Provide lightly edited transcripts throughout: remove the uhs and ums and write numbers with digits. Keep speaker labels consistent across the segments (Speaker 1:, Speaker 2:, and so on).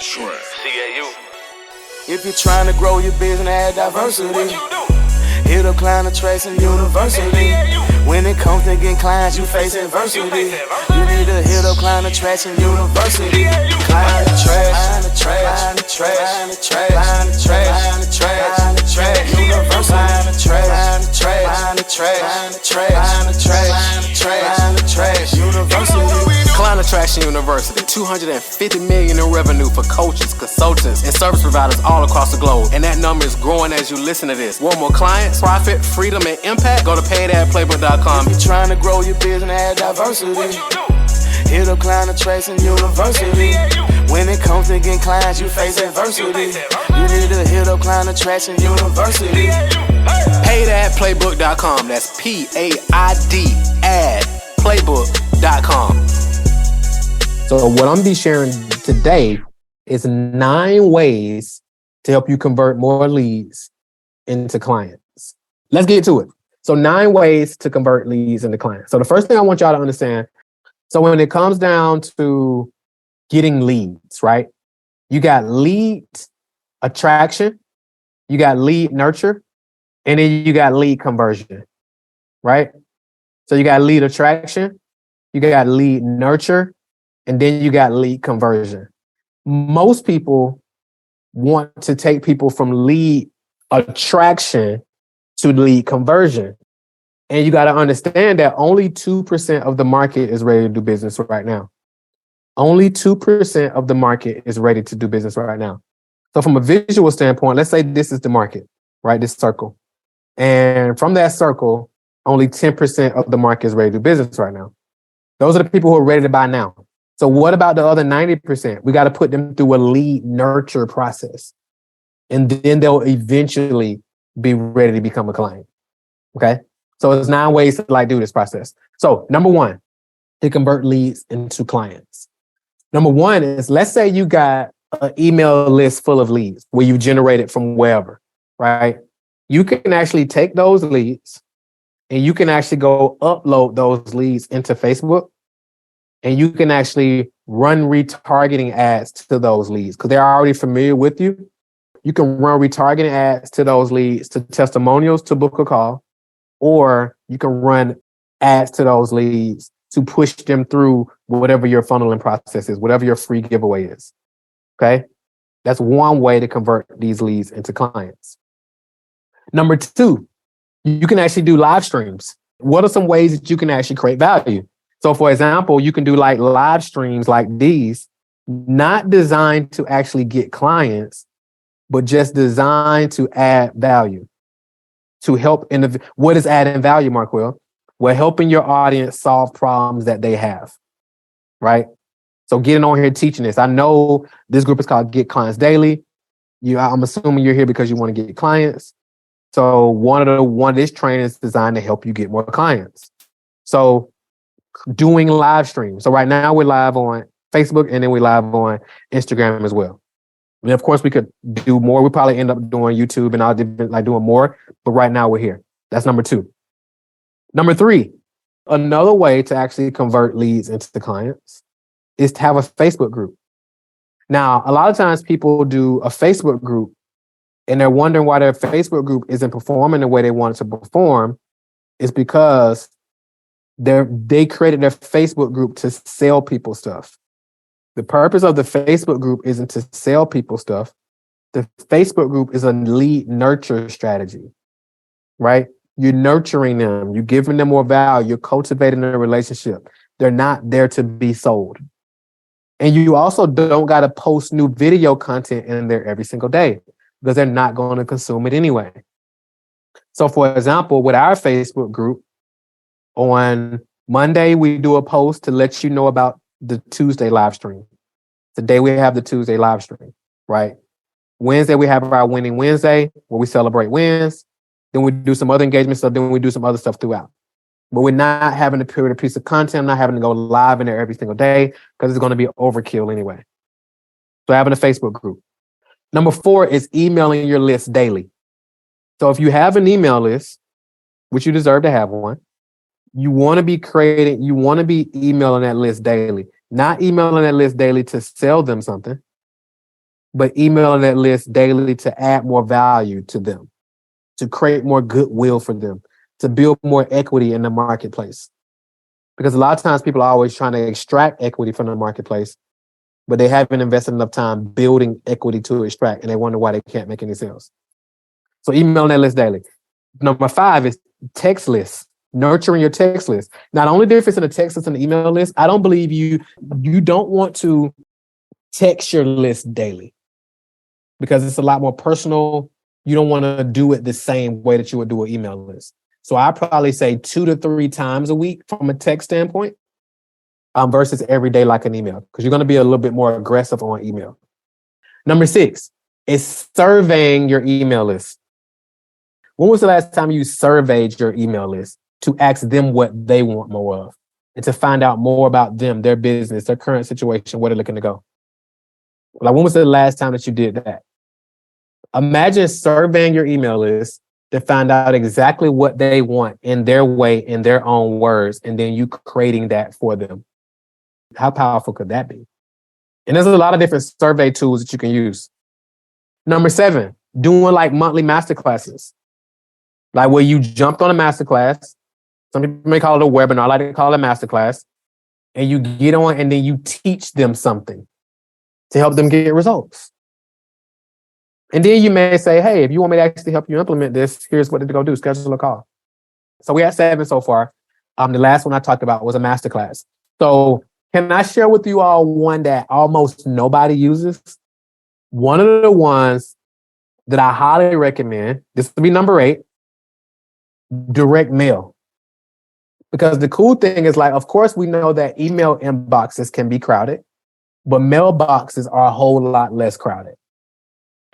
Speaker 1: CAU.
Speaker 2: If you're trying to grow your business, add diversity.
Speaker 1: What you do?
Speaker 2: Hit up client attraction university. When it comes to getting clients, you face adversity. You need to hit up client attraction university. Client attraction, client attraction, client attraction, client attraction, university. Client attraction, university.
Speaker 3: Client Attraction University, $250 million in revenue for coaches, consultants, and service providers all across the globe. And that number is growing as you listen to this. Want more clients, profit, freedom, and impact? Go to paidadplaybook.com.
Speaker 2: If you're trying to grow your business, add diversity.
Speaker 1: What you do?
Speaker 2: Hit up Client Attraction University. When it comes to getting clients, you face adversity. You need to hit up Client Attraction University.
Speaker 3: Paidadplaybook.com. That's PAID playbook.com. So what I'm gonna be sharing today is 9 ways to help you convert more leads into clients. Let's get to it. So 9 ways to convert leads into clients. So the first thing I want y'all to understand, so when it comes down to getting leads, right? You got lead attraction, you got lead nurture, and then you got lead conversion, right? So you got lead attraction, you got lead nurture, and then you got lead conversion. Most people want to take people from lead attraction to lead conversion. And you got to understand that only 2% of the market is ready to do business right now. Only 2% of the market is ready to do business right now. So from a visual standpoint, let's say this is the market, right? This circle. And from that circle, only 10% of the market is ready to do business right now. Those are the people who are ready to buy now. So what about the other 90%? We got to put them through a lead nurture process. And then they'll eventually be ready to become a client. Okay? So there's 9 ways to do this process. So number 1, to convert leads into clients. Number 1 is, let's say you got an email list full of leads where you generated from wherever, right? You can actually take those leads and you can actually go upload those leads into Facebook. And you can actually run retargeting ads to those leads because they're already familiar with you. You can run retargeting ads to those leads, to testimonials, to book a call, or you can run ads to those leads to push them through whatever your funneling process is, whatever your free giveaway is. Okay? That's one way to convert these leads into clients. Number 2, you can actually do live streams. What are some ways that you can actually create value? So for example, you can do live streams like these, not designed to actually get clients, but just designed to add value, to help. What is adding value, Marquel? We're helping your audience solve problems that they have, right? So getting on here teaching this. I know this group is called Get Clients Daily. I'm assuming you're here because you want to get clients. So one of this training is designed to help you get more clients. So doing live streams. So right now we're live on Facebook and then we're live on Instagram as well. And of course we could do more. We probably end up doing YouTube and all different, doing more. But right now we're here. That's number 2. Number 3, another way to actually convert leads into clients is to have a Facebook group. Now, a lot of times people do a Facebook group and they're wondering why their Facebook group isn't performing the way they want it to perform. It's because they created their Facebook group to sell people stuff. The purpose of the Facebook group isn't to sell people stuff. The Facebook group is a lead nurture strategy, right? You're nurturing them. You're giving them more value. You're cultivating a relationship. They're not there to be sold. And you also don't got to post new video content in there every single day because they're not going to consume it anyway. So for example, with our Facebook group, on Monday, we do a post to let you know about the Tuesday live stream. Today, we have the Tuesday live stream, right? Wednesday, we have our Winning Wednesday where we celebrate wins. Then we do some other engagement stuff. Then we do some other stuff throughout. But we're not having to create a piece of content. I'm not having to go live in there every single day because it's going to be overkill anyway. So having a Facebook group. Number 4 is emailing your list daily. So if you have an email list, which you deserve to have one, you want to be emailing that list daily, not emailing that list daily to sell them something, but emailing that list daily to add more value to them, to create more goodwill for them, to build more equity in the marketplace. Because a lot of times people are always trying to extract equity from the marketplace, but they haven't invested enough time building equity to extract, and they wonder why they can't make any sales. So emailing that list daily. Number 5 is text lists. Nurturing your text list. Not only the difference in a text list and an email list, I don't believe you don't want to text your list daily because it's a lot more personal. You don't want to do it the same way that you would do an email list. So I probably say 2 to 3 times a week from a text standpoint versus every day like an email, because you're going to be a little bit more aggressive on email. Number 6 is surveying your email list. When was the last time you surveyed your email list to ask them what they want more of and to find out more about them, their business, their current situation, where they're looking to go? Like, when was the last time that you did that? Imagine surveying your email list to find out exactly what they want in their way, in their own words, and then you creating that for them. How powerful could that be? And there's a lot of different survey tools that you can use. Number 7, doing like monthly masterclasses. Like where you jumped on a masterclass. Some people may call it a webinar. I like to call it a masterclass. And you get on and then you teach them something to help them get results. And then you may say, hey, if you want me to actually help you implement this, here's what to go do. Schedule a call. So we had 7 so far. The last one I talked about was a masterclass. So can I share with you all one that almost nobody uses? One of the ones that I highly recommend, this will be number 8, direct mail. Because the cool thing is, like, of course, we know that email inboxes can be crowded, but mailboxes are a whole lot less crowded.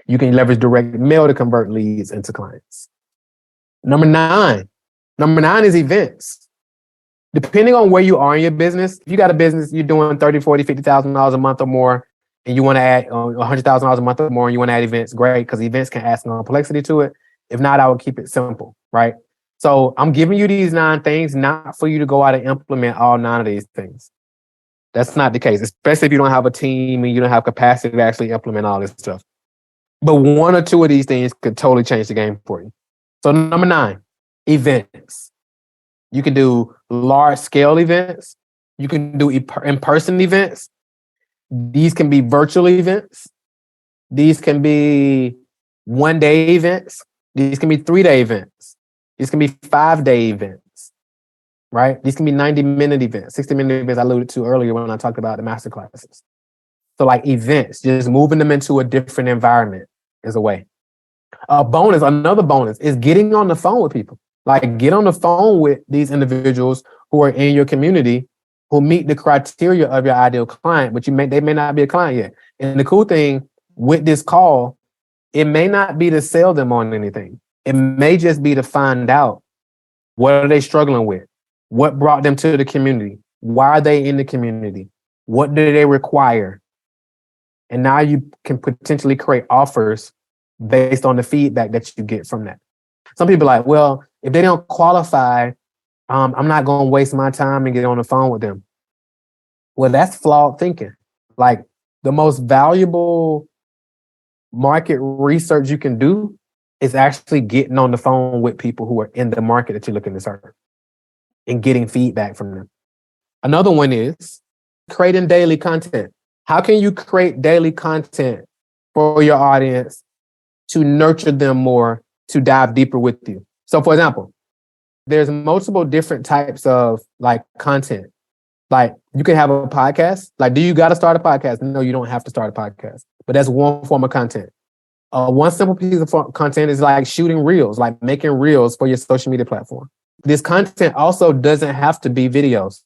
Speaker 3: You can leverage direct mail to convert leads into clients. Number 9 is events. Depending on where you are in your business, if you got a business, you're doing $30,000, $40,000, $50,000 a month or more, and you want to add $100,000 a month or more, and you want to add events, great, because events can add some complexity to it. If not, I would keep it simple, right? So I'm giving you these 9 things, not for you to go out and implement all 9 of these things. That's not the case, especially if you don't have a team and you don't have capacity to actually implement all this stuff. But 1 or 2 of these things could totally change the game for you. So number 9, events. You can do large scale events. You can do in-person events. These can be virtual events. These can be 1-day events. These can be 3-day events. These can be 5-day events, right? These can be 90-minute events, 60-minute events I alluded to earlier when I talked about the master classes. So like events, just moving them into a different environment is a way. Another bonus is getting on the phone with people. Like, get on the phone with these individuals who are in your community who meet the criteria of your ideal client, but they may not be a client yet. And the cool thing with this call, it may not be to sell them on anything. It may just be to find out, what are they struggling with? What brought them to the community? Why are they in the community? What do they require? And now you can potentially create offers based on the feedback that you get from that. Some people are like, well, if they don't qualify, I'm not going to waste my time and get on the phone with them. Well, that's flawed thinking. Like, the most valuable market research you can do is actually getting on the phone with people who are in the market that you're looking to serve and getting feedback from them. Another one is creating daily content. How can you create daily content for your audience to nurture them more, to dive deeper with you? So, for example, there's multiple different types of like content. Like, you can have a podcast. Like, do you got to start a podcast? No, you don't have to start a podcast, but that's one form of content. One simple piece of content is like shooting reels, like making reels for your social media platform. This content also doesn't have to be videos.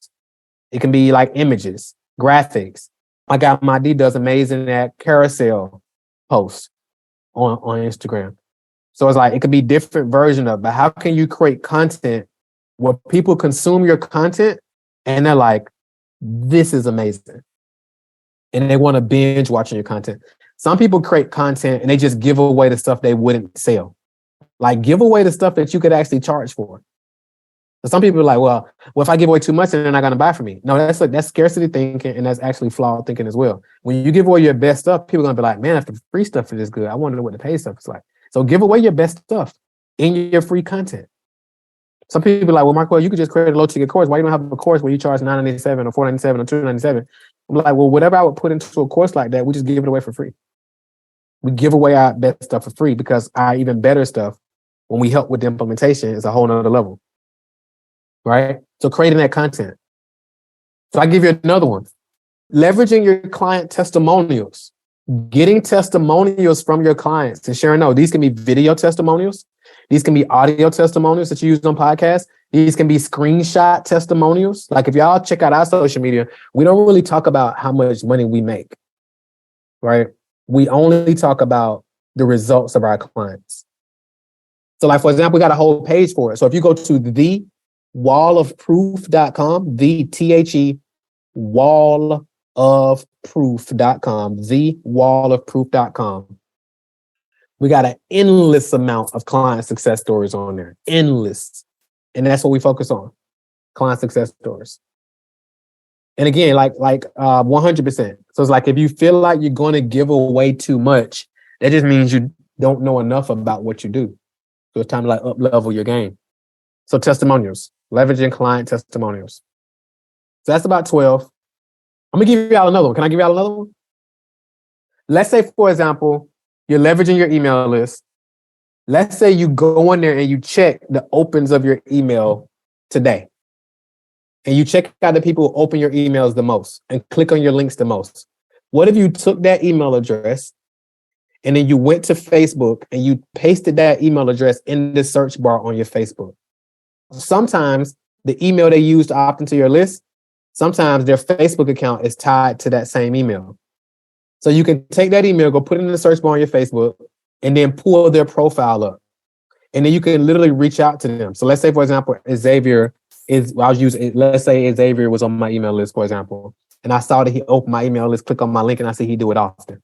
Speaker 3: It can be like images, graphics. My guy, my D, does amazing at carousel posts on Instagram. So it's like, it could be different version of, but how can you create content where people consume your content and they're like, this is amazing. And they want to binge watching your content. Some people create content and they just give away the stuff they wouldn't sell. Like, give away the stuff that you could actually charge for. So some people are like, well, if I give away too much, then they're not going to buy from me. No, that's scarcity thinking, and that's actually flawed thinking as well. When you give away your best stuff, people are going to be like, man, if the free stuff is this good, I wonder what the paid stuff is like. So give away your best stuff in your free content. Some people are like, well, Mark, you could just create a low ticket course. Why you don't have a course where you charge $9.97 or $4.97 or $2.97? I'm like, well, whatever I would put into a course like that, we just give it away for free. We give away our best stuff for free because our even better stuff, when we help with the implementation, is a whole nother level. Right? So creating that content. So I give you another one. Leveraging your client testimonials. Getting testimonials from your clients and sharing. No, these can be video testimonials. These can be audio testimonials that you use on podcasts. These can be screenshot testimonials. Like if y'all check out our social media, we don't really talk about how much money we make, right? We only talk about the results of our clients. So like, for example, we got a whole page for it. So if you go to thewallofproof.com, thewallofproof.com, thewallofproof.com. We got an endless amount of client success stories on there. Endless. And that's what we focus on. Client success stories. And again, like 100%. So it's like if you feel like you're going to give away too much, that just means you don't know enough about what you do. So it's time to like up level your game. So testimonials, leveraging client testimonials. So that's about 12. I'm gonna give y'all another one. Can I give y'all another one? Let's say, for example, you're leveraging your email list. Let's say you go in there and you check the opens of your email today. And you check out the people who open your emails the most and click on your links the most. What if you took that email address and then you went to Facebook and you pasted that email address in the search bar on your Facebook? Sometimes the email they use to opt into your list, sometimes their Facebook account is tied to that same email. So you can take that email, go put it in the search bar on your Facebook, and then pull their profile up. And then you can literally reach out to them. So let's say, for example, let's say Xavier was on my email list, for example, and I saw that he opened my email list, click on my link, and I see he do it often.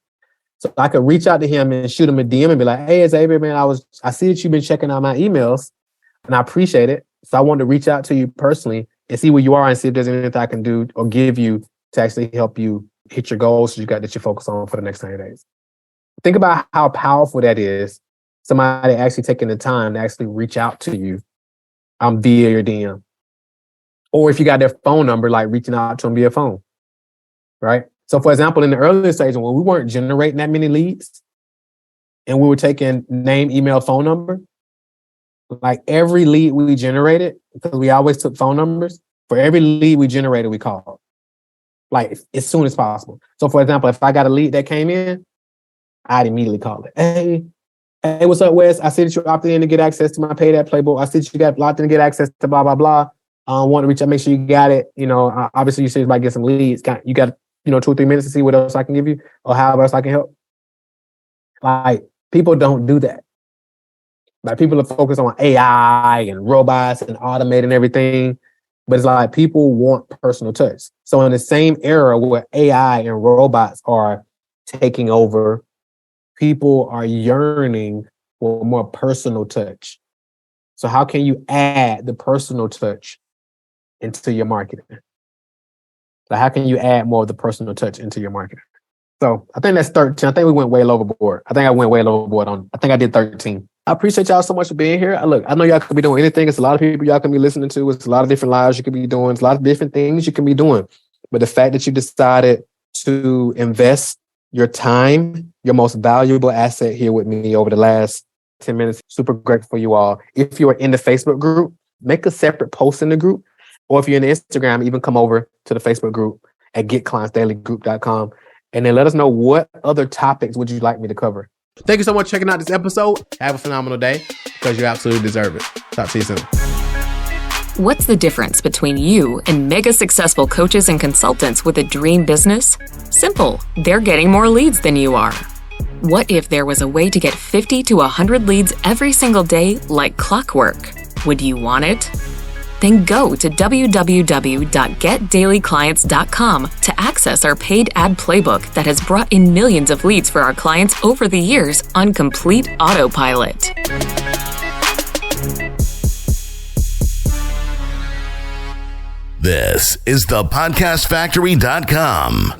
Speaker 3: So I could reach out to him and shoot him a DM and be like, hey, Xavier, man, I see that you've been checking out my emails and I appreciate it. So I wanted to reach out to you personally and see where you are and see if there's anything I can do or give you to actually help you hit your goals that you focus on for the next 90 days. Think about how powerful that is. Somebody actually taking the time to actually reach out to you via your DM. Or if you got their phone number, like reaching out to them via phone, right? So for example, in the earlier stage, when we weren't generating that many leads and we were taking name, email, phone number, like every lead we generated, because we always took phone numbers, for every lead we generated, we called. Like as soon as possible. So for example, if I got a lead that came in, I'd immediately call it. Hey, what's up, Wes? I see that you opted in to get access to my Paid Ad Playbook. I see that you got locked in to get access to blah, blah, blah. Want to reach out, make sure you got it. You know, obviously you said about get some leads. You got 2 or 3 minutes to see what else I can give you or how else I can help. Like people don't do that. Like people are focused on AI and robots and automating everything. But it's like people want personal touch. So in the same era where AI and robots are taking over, people are yearning for more personal touch. So how can you add the personal touch into your marketing? So how can you add more of the personal touch into your marketing? So I think that's 13. I think we went way overboard. I think I did 13. I appreciate y'all so much for being here. Look, I know y'all could be doing anything. It's a lot of people y'all can be listening to. It's a lot of different lives you could be doing. It's a lot of different things you can be doing. But the fact that you decided to invest your time, your most valuable asset here with me over the last 10 minutes, super grateful for you all. If you are in the Facebook group, make a separate post in the group. Or if you're in the Instagram, even come over to the Facebook group at getclientsdailygroup.com and then let us know what other topics would you like me to cover. Thank you so much for checking out this episode. Have a phenomenal day because you absolutely deserve it. Talk to you soon.
Speaker 1: What's the difference between you and mega successful coaches and consultants with a dream business? Simple. They're getting more leads than you are. What if there was a way to get 50 to 100 leads every single day like clockwork? Would you want it? Then go to www.getdailyclients.com to access our paid ad playbook that has brought in millions of leads for our clients over the years on complete autopilot.
Speaker 4: This is thepodcastfactory.com.